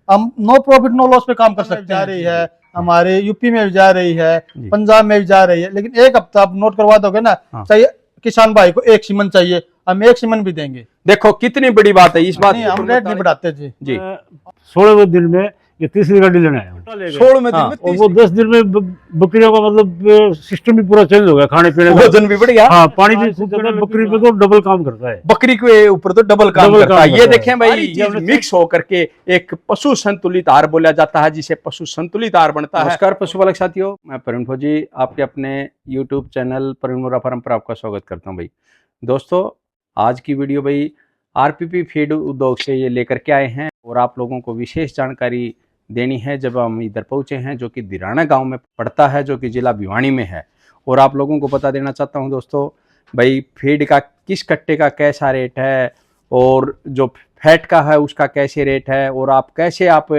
हम no profit no loss पे काम कर सकते हैं। जा रही है हमारे यूपी में भी जा रही है, पंजाब में भी जा रही है, लेकिन एक हफ्ता आप नोट करवा दोगे ना, चाहिए किसान भाई को एक सीमन चाहिए, हम एक सीमन भी देंगे। देखो कितनी बड़ी बात है इस बात। हम रेट नहीं बढ़ाते जी। 16वें दिन में ये तीसरी गाड़ी लेने आया 16वें दिन में और वो 10 दिन में बकरियों का मतलब सिस्टम भी पूरा चेंज हो गया, खाने पीने का, वजन भी बढ़ गया। हाँ, पानी भी खूब ज्यादा, बकरी पे तो डबल काम करता है, बकरी के ऊपर तो डबल काम करता है। ये देखें भाई, ये मिक्स होकर के एक पशु संतुलित आहार बोला जाता है, जिसे पशु संतुलित आहार बनता है। नमस्कार पशुपालक साथियों, मैं प्रवीण फौजी आपके अपने YouTube चैनल प्रवीण मुर्रा फार्म पर आपका स्वागत करता हूं। भाई दोस्तों, आज की वीडियो भाई आरपीपी फीड उद्योग से ये लेकर के आए हैं और आप लोगों को विशेष जानकारी देनी है। जब हम इधर पहुंचे हैं, जो कि दिराना गांव में पड़ता है, जो कि जिला भिवानी में है, और आप लोगों को बता देना चाहता हूं दोस्तों, भाई फीड का किस कट्टे का कैसा रेट है और जो फैट का है उसका कैसे रेट है और आप कैसे आप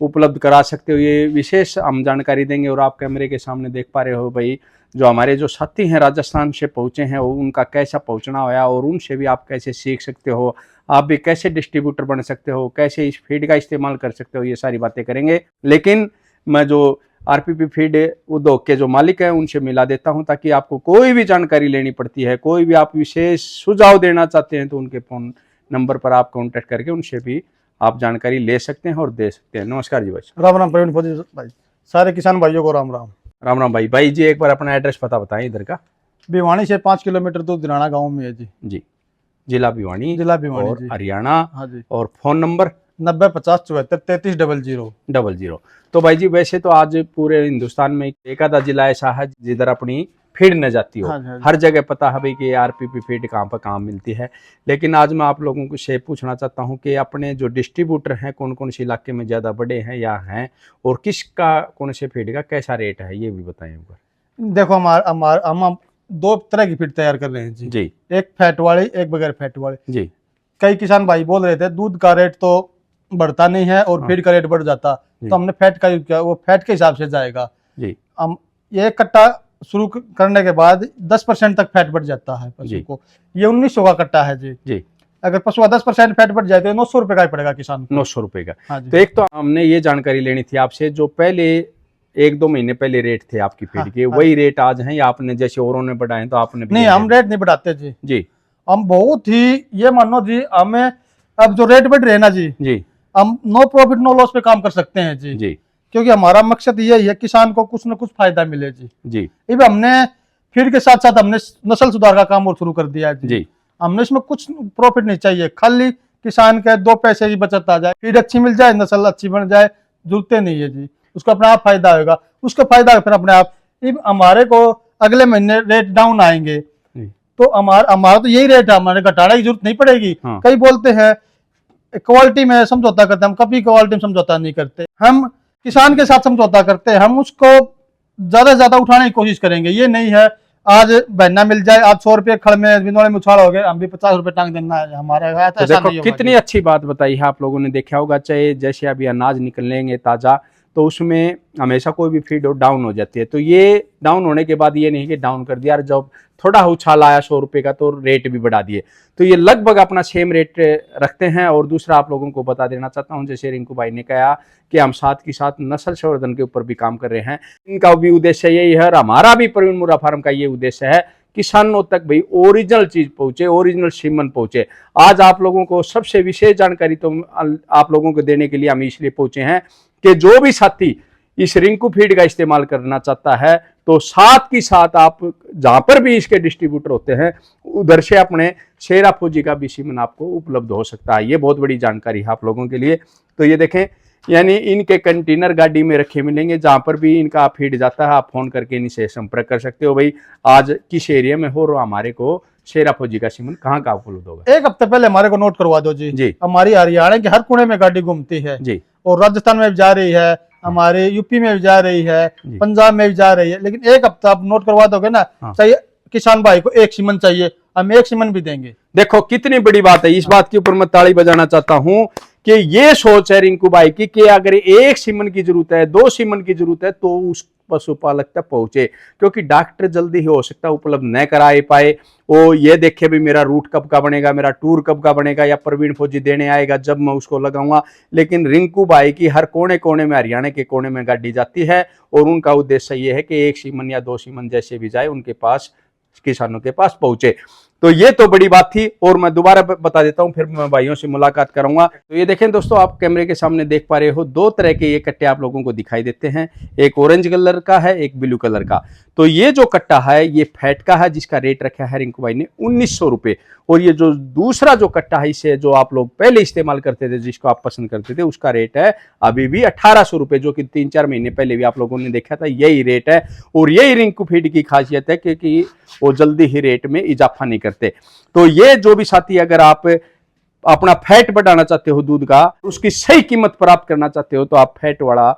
उपलब्ध करा सकते हो, ये विशेष हम जानकारी देंगे। और आप कैमरे के सामने देख पा रहे हो भाई, जो हमारे जो साथी हैं राजस्थान से पहुँचे हैं, वो उनका कैसा पहुँचना होया और उनसे भी आप कैसे सीख सकते हो, आप भी कैसे डिस्ट्रीब्यूटर बन सकते हो, कैसे इस फीड का इस्तेमाल कर सकते हो, ये सारी बातें करेंगे। लेकिन मैं जो आरपीपी फीड उद्योग के जो मालिक हैं उनसे मिला देता हूं, ताकि आपको कोई भी जानकारी लेनी पड़ती है, कोई भी आप विशेष सुझाव देना चाहते हैं, तो उनके फोन नंबर पर आप कॉन्टेक्ट करके उनसे भी आप जानकारी ले सकते हैं और दे सकते हैं। नमस्कार जी भाई। राम राम प्रवीण फौजी भाई, सारे किसान भाइयों को राम राम। राम राम भाई। भाई जी एक बार अपना एड्रेस पता बताएं इधर का। भिवानी से 5 किलोमीटर दूर दिराना गांव में है जी। जी, जिला भिवानी, जिला भिवानी और जी, हरियाणा। हाँ जी। और फोन नंबर 9050743300। तो भाई जी वैसे तो आज पूरे हिंदुस्तान में एक आधा जिला ऐसा है जिधर अपनी फीड न जाती हो। हाँ जी। हर जगह पता है भाई कि आरपीपी फीड कहाँ पर कहाँ मिलती है। लेकिन आज मैं आप लोगों को से पूछना चाहता हूँ कि अपने जो डिस्ट्रीब्यूटर हैं कौन कौन से इलाके में ज़्यादा बड़े हैं या हैं, और किसका कौन से फीड का कैसा रेट है, ये भी बताएं एक बार। देखो हम 2 तरह की फीड तैयार कर रहे हैं जी। एक फैट वाली, एक बगैर फैट वाली जी। कई किसान भाई बोल रहे थे दूध का रेट तो बढ़ता नहीं है और फीड का रेट बढ़ जाता, तो हमने फैट का यूज किया, वो फैट के हिसाब से जाएगा जी। हम ये कट्टा शुरू करने के बाद 10% तक फैट बढ़ जाता है पशु को। ये 1900 का कट्टा है जी। अगर पशु का 10% फैट बढ़ जाए तो 900 रुपए का ही पड़ेगा किसान को। 900 रुपए का। हाँ तो एक तो हमने ये जानकारी लेनी थी आपसे, जो पहले 1-2 महीने पहले रेट थे आपकी फीड के, वही रेट आज हैं या आपने जैसे औरों ने बढ़ाए तो आपने भी? नहीं, हम रेट नहीं बढ़ाते जी। हम बहुत ही, ये मानो जी, हमें अब जो रेट बढ़ रहे हैं ना जी, हम नो प्रॉफिट नो लॉस पे काम कर सकते हैं जी, क्योंकि हमारा मकसद यही है किसान को कुछ न कुछ फायदा मिले जी। अब हमने फीड के साथ साथ हमने नस्ल सुधार का काम और शुरू कर दिया जी। हमने इसमें कुछ प्रॉफिट नहीं चाहिए, खाली किसान के 2 पैसे की बचत आ जाए, फीड अच्छी मिल जाए, नस्ल अच्छी बन जाए, जरूरतें नहीं है जी, उसका अपने आप फायदा होगा, उसका फायदा फिर अपने आप। हमारे को अगले महीने रेट डाउन आएंगे तो हमारा तो यही रेट है, हमारे घटाने की जरूरत नहीं पड़ेगी। कई बोलते हैं क्वालिटी में समझौता करते हैं, हम कभी क्वालिटी में समझौता नहीं करते, हम किसान के साथ समझौता करते हैं, हम उसको ज्यादा से ज्यादा उठाने की कोशिश करेंगे। ये नहीं है आज बहना मिल जाए, आज 100 रुपए खड़ में बिनोड़े में उछाल हो गए, हम भी 50 रुपए टांग देना है हमारा। तो देखो कितनी अच्छी बात बताई है आप लोगों ने। देखा होगा चाहे जैसे अभी अनाज निकलेंगे ताजा, तो उसमें हमेशा कोई भी फीड डाउन हो जाती है, तो ये डाउन होने के बाद ये नहीं कि डाउन कर दिया, जब थोड़ा उछाल आया 100 रुपए का तो रेट भी बढ़ा दिए, तो ये लगभग अपना सेम रेट रखते हैं। और दूसरा आप लोगों को बता देना चाहता हूं, जैसे रिंकू भाई ने कहा कि हम साथ के साथ नस्ल संवर्धन के ऊपर भी काम कर रहे हैं, इनका भी उद्देश्य यही है और हमारा भी प्रवीण मुर्रा फार्म का ये उद्देश्य है, किसानों तक भाई ओरिजिनल चीज पहुंचे, ओरिजिनल सीमन पहुंचे। आज आप लोगों को सबसे विशेष जानकारी तो आप लोगों को देने के लिए हम इसलिए पहुंचे हैं कि जो भी साथी इस रिंकू फीड का इस्तेमाल करना चाहता है, तो साथ की साथ आप जहां पर भी इसके डिस्ट्रीब्यूटर होते हैं उधर से अपने शेरा फौजी का भी सीमन आपको उपलब्ध हो सकता है। ये बहुत बड़ी जानकारी है आप लोगों के लिए। तो ये देखें, यानी इनके कंटेनर गाड़ी में रखे मिलेंगे, जहां पर भी इनका फीड जाता है आप फोन करके इनसे संपर्क कर सकते हो। भाई आज किस एरिया में हो और हमारे को शेरा फौजी का सीमन कहाँ का उपलब्ध होगा? 1 हफ्ते पहले हमारे को नोट करवा दो जी। हमारी हरियाणा के हर कोने में गाड़ी घूमती है जी, और राजस्थान में भी जा रही है, हमारे यूपी में भी जा रही है, पंजाब में भी जा रही है, लेकिन 1 हफ्ता आप नोट करवा दोगे ना, चाहिए किसान भाई को एक सीमन चाहिए, हम एक सीमन भी देंगे। देखो कितनी बड़ी बात है, इस बात के ऊपर मैं ताली बजाना चाहता हूं कि ये सोच है रिंकू भाई की कि अगर एक सीमन की जरूरत है, 2 सीमन की जरूरत है, तो उस पशुपालक तक पहुंचे, क्योंकि डॉक्टर जल्दी ही हो सकता है उपलब्ध न करा पाए। वो ये देखे भी मेरा रूट कब का बनेगा, मेरा टूर कब का बनेगा, या प्रवीण फौजी देने आएगा जब मैं उसको लगाऊंगा। लेकिन रिंकू भाई की हर कोने कोने में, हरियाणा के कोने में गाड़ी जाती है, और उनका उद्देश्य ये है कि 1 सीमन या 2 सीमन जैसे भी जाए उनके पास, किसानों के पास पहुंचे। तो ये तो बड़ी बात थी, और मैं दोबारा बता देता हूं, फिर मैं भाइयों से मुलाकात करूंगा। तो ये देखें दोस्तों, आप कैमरे के सामने देख पा रहे हो, 2 तरह के ये कट्टे आप लोगों को दिखाई देते हैं, एक ऑरेंज कलर का है, एक ब्लू कलर का। तो ये जो कट्टा है ये फैट का है, जिसका रेट रखा है रिंकू भाई ने 1900 रुपए। और ये जो दूसरा जो कट्टा है, इसे जो आप लोग पहले इस्तेमाल करते थे, जिसको आप पसंद करते थे, उसका रेट है अभी भी 1800 रुपए, जो कि 3-4 महीने पहले भी आप लोगों ने देखा था, यही रेट है। और यही रिंकू फीड की खासियत है, क्योंकि वो जल्दी ही रेट में इजाफा नहीं करते। तो ये जो भी साथी, अगर आप अपना फैट बढ़ाना चाहते हो दूध का, उसकी सही कीमत प्राप्त करना चाहते हो, तो आप फैट वाला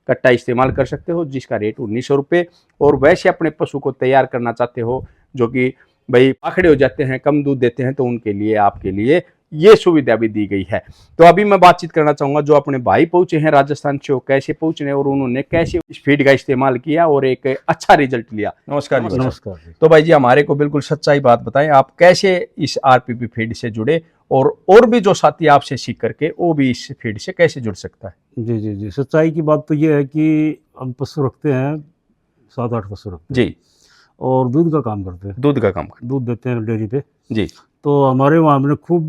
कट्टा इस्तेमाल कर सकते हो, जिसका रेट 1900 रुपए। और वैसे अपने पशु को तैयार करना चाहते हो, जो कि भाई आखड़े हो जाते हैं, कम दूध देते हैं, तो उनके लिए, आपके लिए ये सुविधा भी दी गई है। तो अभी मैं बातचीत करना चाहूंगा जो अपने भाई पहुंचे हैं राजस्थान से, वो कैसे पहुंचे और उन्होंने कैसे इस फीड का इस्तेमाल किया और एक अच्छा रिजल्ट लिया। नमस्कार जी। नमस्कार। तो भाई जी, हमारे को बिल्कुल सच्चाई बात बताएं, आप कैसे इस आरपीपी फीड से जुड़े, और भी जो साथी आपसे सीख करके वो भी इस फीड से कैसे जुड़ सकता है? जी जी जी, सच्चाई की बात तो ये है कि हम पशु रखते हैं, 7-8 पशु रखते हैं जी, और दूध का काम करते हैं, दूध का काम दूध देते हैं डेयरी पे। जी। तो हमारे वहाँ हमने खूब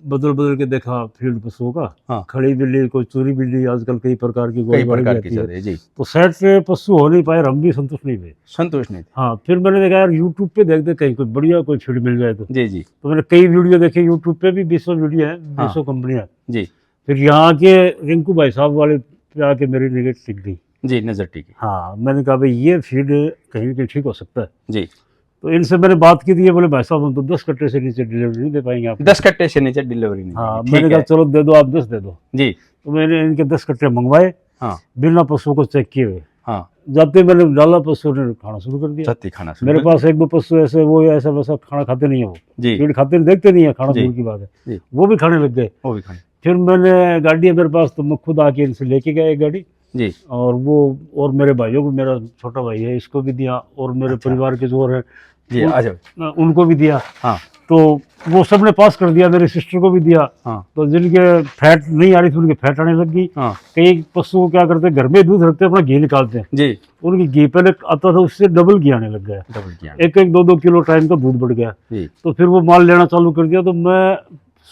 बदल बदल के देखा फील्ड पशुओं का। हाँ। खड़ी बिल्ली, कोई चूरी बिल्ली, आजकल कई प्रकार की कई गोली बारी प्रकार आती की है। चल रही है जी। तो साइड से पशु हो नहीं पाए, और हम भी संतुष्ट नहीं हुए। संतोष नहीं थे। हाँ, फिर मैंने देखा यार यूट्यूब पे देखते कहीं कोई बढ़िया कोई फीड मिल जाए तो। जी जी तो मैंने कई वीडियो देखे यूट्यूब पे भी, 20 वीडियो है, 20 कंपनियां। जी फिर यहाँ के रिंकू भाई साहब वाले पे आके मेरी निगाह टिक गई। जी, नजर टिकी। हाँ, मैंने कहा भाई ये फीड कहीं ना कहीं ठीक हो सकता है। जी। तो इनसे मैंने बात की थी, ये बोले भाई साहब हम तो 10 कट्टे से नीचे डिलीवरी नहीं दे पाएंगे आप। 10 कट्टे से नीचे डिलीवरी नहीं। हाँ, ठीक मैंने कहा है। चलो दे दो, आप 10 दे दो जी। तो मैंने इनके 10 कट्टे मंगवाए, हाँ बिना पशु को चेक किए हुए। हाँ, जाते मैंने डाला, पशु ने खाना शुरू कर दिया। सत्ती खाना शुरू मेरे कर पास 1-2 पशु ऐसे, वो ऐसा वैसा खाना खाते नहीं है, वो जी। फीड खाते नहीं, देखते नहीं है, खाना जी। दूर की बात है, जी। वो भी खाने लग गए। वो भी खाने। फिर मैंने गाड़ी है मेरे पास, तो मैं खुद आके इनसे लेके गया एक गाड़ी, जी और वो, और मेरे भाइयों को, मेरा छोटा भाई है, इसको भी दिया, और मेरे परिवार के जो और है जी, आ जाओ। उनको भी दिया। हाँ तो वो सबने पास कर दिया, मेरी सिस्टर को भी दिया। हाँ तो जिनके फैट नहीं आ रही थी उनके फैट आने लग गई। हाँ कई पशु क्या करते हैं, घर में दूध रखते हैं, अपना घी निकालते हैं, जी। उनकी घी पहले आता था, उससे डबल घी आने लग गया, डबल किया। 1-2 किलो टाइम का दूध बढ़ गया। जी। तो फिर वो माल लेना चालू कर दिया। तो मैं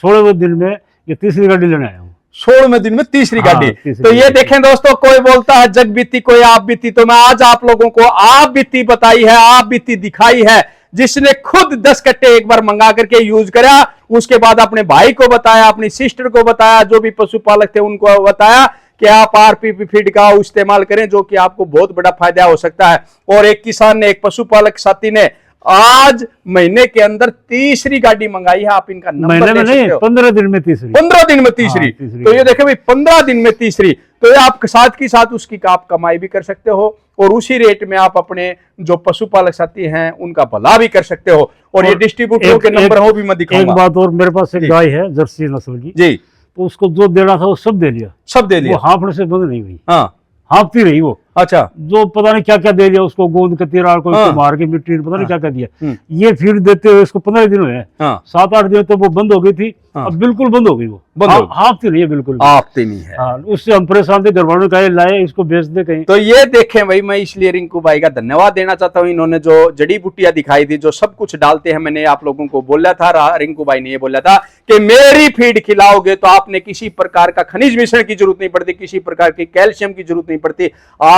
16वें दिन में ये तीसरी गाड़ी लेने आया हूँ। 16वें दिन में तीसरी हाँ, गाड़ी। तीसरी तो ये गाड़ी। देखें दोस्तों, कोई बोलता है जग बीती, कोई आप बीती, तो मैं आज आप लोगों को आप बीती बताई है, आप बीती दिखाई है, जिसने खुद 10 कट्टे एक बार मंगा करके यूज करा, उसके बाद अपने भाई को बताया, अपनी सिस्टर को बताया, जो भी पशुपालक थे उनको बताया कि आप आरपीपी फीड का इस्तेमाल करें, जो कि आपको बहुत बड़ा फायदा हो सकता है। और एक किसान ने, एक पशुपालक साथी ने आज महीने के अंदर तीसरी गाड़ी मंगाई है। आप इनका नंबर महीने में ले नहीं, सकते हो। 15 दिन में तीसरी। 15 दिन में तीसरी। हाँ, तीसरी तो ये गाड़ी। देखे भाई, 15 दिन में तीसरी। तो ये आप साथ की साथ उसकी आप कमाई भी कर सकते हो, और उसी रेट में आप अपने जो पशुपालक साथी हैं उनका भला भी कर सकते हो। और ये डिस्ट्रीब्यूटरों के नंबर हो भी मैं एक दिखाऊंगा। बात और, मेरे पास एक जी। गाय है जर्सी नस्ल की, जी, तो उसको जो देना था वो सब दे लिया। सब दे वो लिया। हाँफने से बंद नहीं हुई, हाँ, हाँफती रही वो। अच्छा। जो पता नहीं क्या क्या दे दिया उसको, गोंद कतीरा, कोई हाँ। उसको मार के मिट्टी, पता नहीं हाँ। क्या क्या दिया। हम्म। ये फीड देते हुए इसको 15 दिन हुए हैं। हाँ, 7-8 दिन तो वो बंद हो गई थी। हाँ। अब बिल्कुल बंद हो गई वो, बंद हो गई। हाँफती नहीं है बिल्कुल भी। आप नहीं है। हाँ, उससे हम परेशान थे, घर वालों ने कहा लाए इसको बेच दे कहीं। तो ये देखें भाई, मैं इसलिए रिंकू भाई का धन्यवाद देना चाहता हूं। इन्होंने जो जड़ी बूटियां दिखाई थी, जो सब कुछ डालते हैं, मैंने आप लोगों को बोला था, रिंकू भाई ने ये बोला था कि मेरी फीड खिलाओगे तो आपने किसी प्रकार का खनिज मिश्रण की जरूरत नहीं पड़ती, किसी प्रकार की कैल्शियम की जरूरत नहीं पड़ती।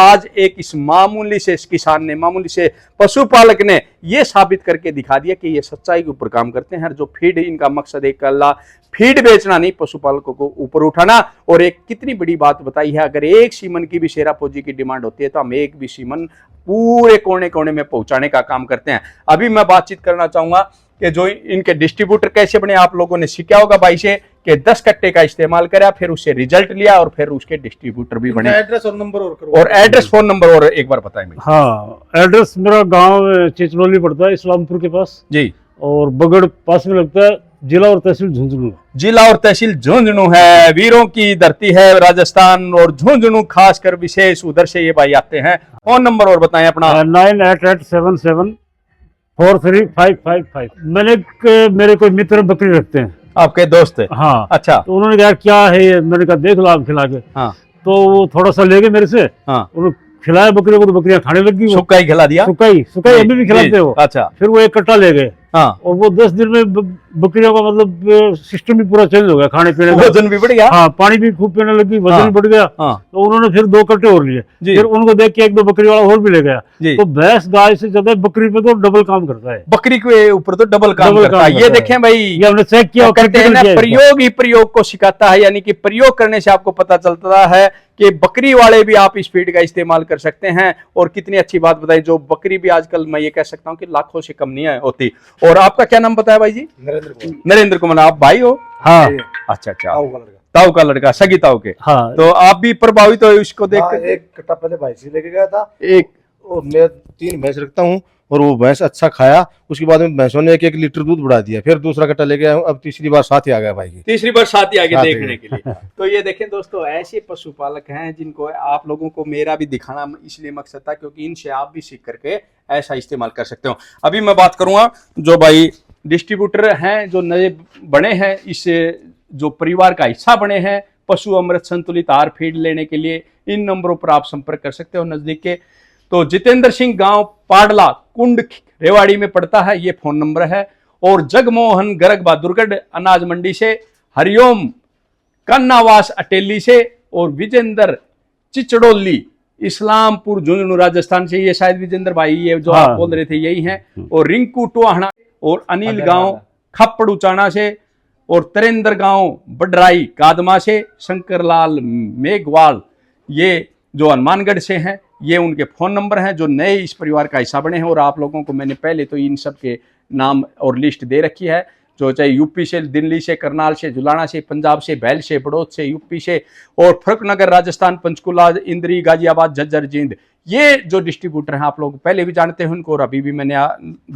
आज एक इस मामूली से किसान ने, मामूली से पशुपालक ने ये साबित करके दिखा दिया कि ये सच्चाई के ऊपर काम करते हैं। जो फीड, इनका मकसद एक अल्लाह फीड बेचना नहीं, पशुपालकों को ऊपर उठाना। और एक कितनी बड़ी बात बताई है, अगर एक सीमन की भी शेरा फौजी की डिमांड होती है तो हम एक भी सीमन पूरे कोने कोने में पहुंचाने का काम करते हैं। अभी मैं बातचीत करना चाहूंगा कि जो इनके डिस्ट्रीब्यूटर कैसे बने। आप लोगों ने सीखा होगा भाई से कि 10 कट्टे का इस्तेमाल करा, फिर उससे रिजल्ट लिया, और फिर उसके डिस्ट्रीब्यूटर भी बने। एड्रेस और नंबर और एड्रेस, फोन नंबर और एक बार बताएं भाई। हाँ, एड्रेस मेरा गांव चिचनौली पड़ता है, इस्लामपुर के पास, जी। और बगड़ पास में लगता है, जिला और तहसील झुंझुनू। जिला और तहसील झुंझुनू है, वीरों की धरती है राजस्थान, और झुंझुनू खासकर विशेष उधर से ये भाई आते हैं। फोन नंबर और बताएं अपना। 9887743555। मेरे कोई मित्र बकरी रखते हैं। आपके दोस्त है? हाँ। अच्छा। तो उन्होंने कहा क्या है ये, मैंने कहा देख लो आप खिला के। हाँ। तो वो थोड़ा सा ले गए मेरे से। हाँ। उन्होंने खिलाया बकरियों को, तो बकरियां खाने लगी। सुक्का ही खिला दिया? सुक्का ही अभी भी खिलाते हो। अच्छा। फिर वो एक कट्टा ले गए। हाँ। और वो 10 दिन में बकरियों का मतलब सिस्टम भी पूरा चेंज हो गया, खाने पीने का। वजन भी बढ़ गया। हाँ, पानी भी खूब पीने लगी, वजन हाँ। भी बढ़ गया। हाँ। तो उन्होंने फिर 2 कट्टे और लिए। फिर उनको देख के 1-2 बकरी वाला और भी ले गया। तो भैंस गाय से ज्यादा बकरी पे तो डबल काम करता है। बकरी के ऊपर तो डबल काम करता है। ये देखें भाई, ये हमने चेक किया। कहते हैं ना, प्रयोग ही प्रयोग को सिखाता है, यानी कि प्रयोग करने से आपको पता चलता है कि बकरी वाले भी आप इस फीड का इस्तेमाल कर सकते हैं। और कितनी अच्छी बात बताई, जो बकरी भी आजकल मैं ये कह सकता हूँ कि लाखों से कम नहीं होती। और आपका क्या नाम बताया भाई जी? नरेंद्र कुमार। आप भाई हो? हाँ। अच्छा। ताऊ का लड़का, सगी ताऊ के। हाँ। तो आप भी प्रभावित हो इसको देख कर? एक कट्टा पहले भैंस ही लेके गया था एक, और मैं 3 भैंस रखता हूँ, और वो भैंस अच्छा खाया। उसके बाद में भैंसों ने 1-1 लीटर दूध बढ़ा दिया। फिर दूसरा कट्टा लेके आया हूँ, अब तीसरी बार साथ ही आ गया भाई की। तीसरी बार साथ ही आगे साथ देखने के लिए। तो ये देखें दोस्तों, ऐसे पशुपालक हैं जिनको आप लोगों को मेरा भी दिखाना इसलिए मकसद था क्योंकि इनसे आप भी सीख करके ऐसा इस्तेमाल कर सकते हो। अभी मैं बात करूंगा जो भाई डिस्ट्रीब्यूटर हैं, जो नए बने हैं, इस जो परिवार का हिस्सा बने हैं, पशु अमृत संतुलित आहार फीड लेने के लिए इन नंबरों पर आप संपर्क कर सकते हो नजदीक के। तो जितेंद्र सिंह, गांव पाडला, कुंड, रेवाड़ी में पड़ता है, ये फोन नंबर है। और जगमोहन गर्ग बहादुरगढ़ अनाज मंडी से, हरिओम कन्नावास अटेली से, और विजेंद्र चिचड़ोली इस्लामपुर झुंझुनू राजस्थान से। ये शायद विजेंद्र भाई ये जो आप बोल रहे थे यही हैं। और रिंकू टोहाना और अनिल गांव खप्पड़ उचाना से, और तरेंद्र गांव बडराई कादमा से, शंकरलाल मेघवाल ये जो हनुमानगढ़ से हैं। ये उनके फोन नंबर हैं जो नए इस परिवार का हिस्सा बने हैं। और आप लोगों को मैंने पहले तो इन सब के नाम और लिस्ट दे रखी है, जो चाहे यूपी से, दिल्ली से, करनाल से, जुलाना से, पंजाब से, भैल से, बड़ौद से, यूपी से, और फरुखनगर राजस्थान, पंचकुला, इंद्री, गाजियाबाद, झज्जर, जींद। ये जो डिस्ट्रीब्यूटर हैं आप लोग पहले भी जानते हैं उनको, और अभी भी मैंने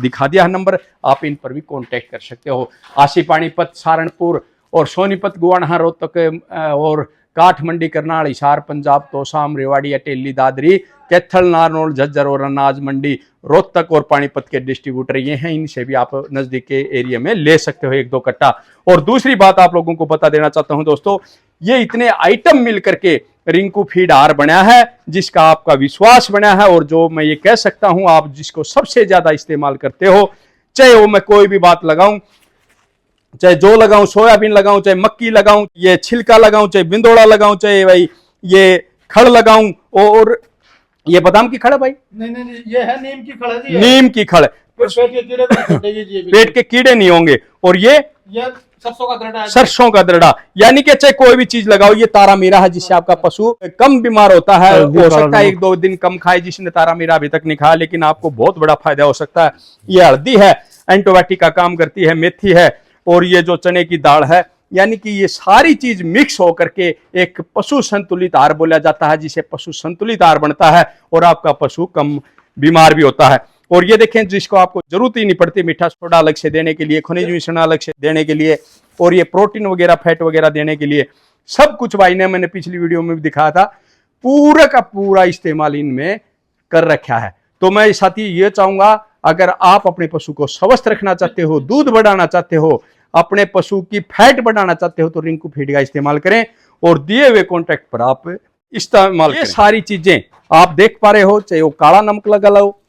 दिखा दिया है नंबर, आप इन पर भी कांटेक्ट कर सकते हो। आसी, पानीपत, सहारनपुर और सोनीपत, गुवाना, रोहतक और काठमंडी, करनाल, हिसार, पंजाब, तोसाम, रेवाड़ी, अटेली, दादरी, कैथल, नारनौल, झज्जर और अनाज मंडी, रोहतक और पानीपत के डिस्ट्रीब्यूटर ये हैं। इनसे भी आप नजदीक के एरिया में ले सकते हो 1-2 कट्टा। और दूसरी बात आप लोगों को बता देना चाहता हूं दोस्तों, ये इतने आइटम मिल करके रिंकू फीड आहार बना है जिसका आपका विश्वास बना है, और जो मैं ये कह सकता हूं आप जिसको सबसे ज्यादा इस्तेमाल करते हो, चाहे वो मैं कोई भी बात लगाऊं, चाहे जो लगाऊं, सोयाबीन लगाऊं, चाहे मक्की लगाऊं, ये छिलका लगाऊं, चाहे बिंदोड़ा लगाऊं, चाहे भाई ये खड़ लगाऊं, और ये बादाम की खड़ है भाई? नहीं, ये है नीम की खड़ जी। नीम की खड़। पेट के कीड़े नहीं होंगे। और ये सरसों का दरड़ा है। सरसों का दरड़ा, यानी कि चाहे कोई भी चीज लगाओ, ये तारा मीरा है जिससे आपका पशु कम बीमार होता है। हो सकता है 1-2 दिन कम खाए जिसने तारा मीरा अभी तक नहीं खाया, लेकिन आपको बहुत बड़ा फायदा हो सकता है। ये हल्दी है, एंटीबायोटिक का काम करती है, मेथी है, और ये जो चने की दाल है, यानी कि ये सारी चीज मिक्स होकर के एक पशु संतुलित आहार बोला जाता है, जिसे पशु संतुलित आहार बनता है और आपका पशु कम बीमार भी होता है। और ये देखें, जिसको आपको जरूरत ही नहीं पड़ती मीठा सोडा अलग से देने के लिए, खनिज मिश्रण अलग से देने के लिए, और ये प्रोटीन वगैरह, फैट वगैरह देने के लिए, सब कुछ भाई ने मैंने पिछली वीडियो में भी दिखाया था, पूरा का पूरा इस्तेमाल इनमें कर रखा है। तो मैं साथी ये चाहूंगा, अगर आप अपने पशु को स्वस्थ रखना चाहते हो, दूध बढ़ाना चाहते हो, अपने पशु की फैट बढ़ाना चाहते हो, तो रिंकू फीड का इस्तेमाल करें, और दिए हुए कॉन्टैक्ट पर आप इस्तेमाल करें। ये सारी चीजें आप देख पा रहे हो, चाहे वो काला नमक लगा लो,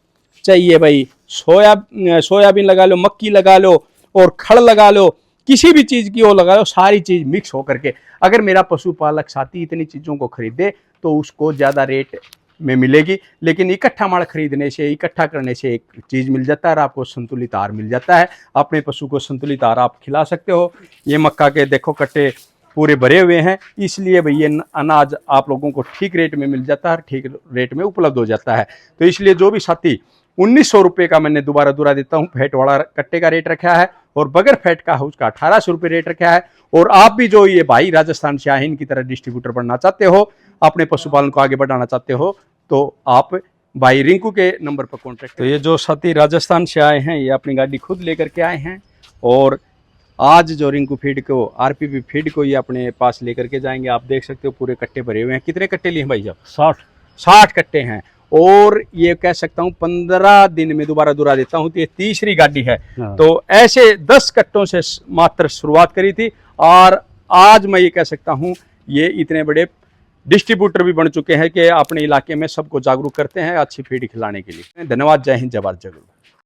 चाहिए भाई सोयाबीन लगा लो, मक्की लगा लो, और खड़ लगा लो, किसी भी चीज की वो लगा लो, सारी चीज मिक्स होकर के। अगर मेरा पशुपालक साथी इतनी चीजों को खरीदे तो उसको ज्यादा रेट में मिलेगी, लेकिन इकट्ठा माल खरीदने से, इकट्ठा करने से एक चीज मिल जाता है, और आपको संतुलित आहार मिल जाता है। अपने पशु को संतुलित आहार आप खिला सकते हो। ये मक्का के देखो कट्टे पूरे भरे हुए हैं, इसलिए भाई ये अनाज आप लोगों को ठीक रेट में मिल जाता है, ठीक रेट में उपलब्ध हो जाता है। तो इसलिए जो भी साथी 1900 रुपये का, मैंने दोबारा देता हूँ, फैट वाला कट्टे का रेट रखा है, और बगैर फैट का है उसका 1800 रुपये रेट रखा है। और आप भी जो ये भाई राजस्थान से आए इनकी तरह डिस्ट्रीब्यूटर बनना चाहते हो, अपने पशुपालन को आगे बढ़ाना चाहते हो, तो आप भाई रिंकू के नंबर पर कॉन्टैक्ट। तो ये जो साथी राजस्थान से आए हैं, ये अपनी गाड़ी खुद लेकर के आए हैं, और आज जो रिंकू फीड को, आरपीपी फीड को ये अपने पास लेकर के जाएंगे। आप देख सकते हो पूरे कट्टे भरे हुए हैं। कितने कट्टे लिए हैं भाई साहब? 60 कट्टे हैं। और ये कह सकता हूँ 15 दिन में दोबारा दुरा देता हूँ तो ये तीसरी गाड़ी है। तो ऐसे 10 कट्टों से मात्र शुरुआत करी थी और आज मैं ये कह सकता हूँ ये इतने बड़े डिस्ट्रीब्यूटर भी बन चुके हैं कि अपने इलाके में सबको जागरूक करते हैं अच्छी फीड खिलाने के लिए। धन्यवाद। जय हिंद, जय भारत, जय गुरु।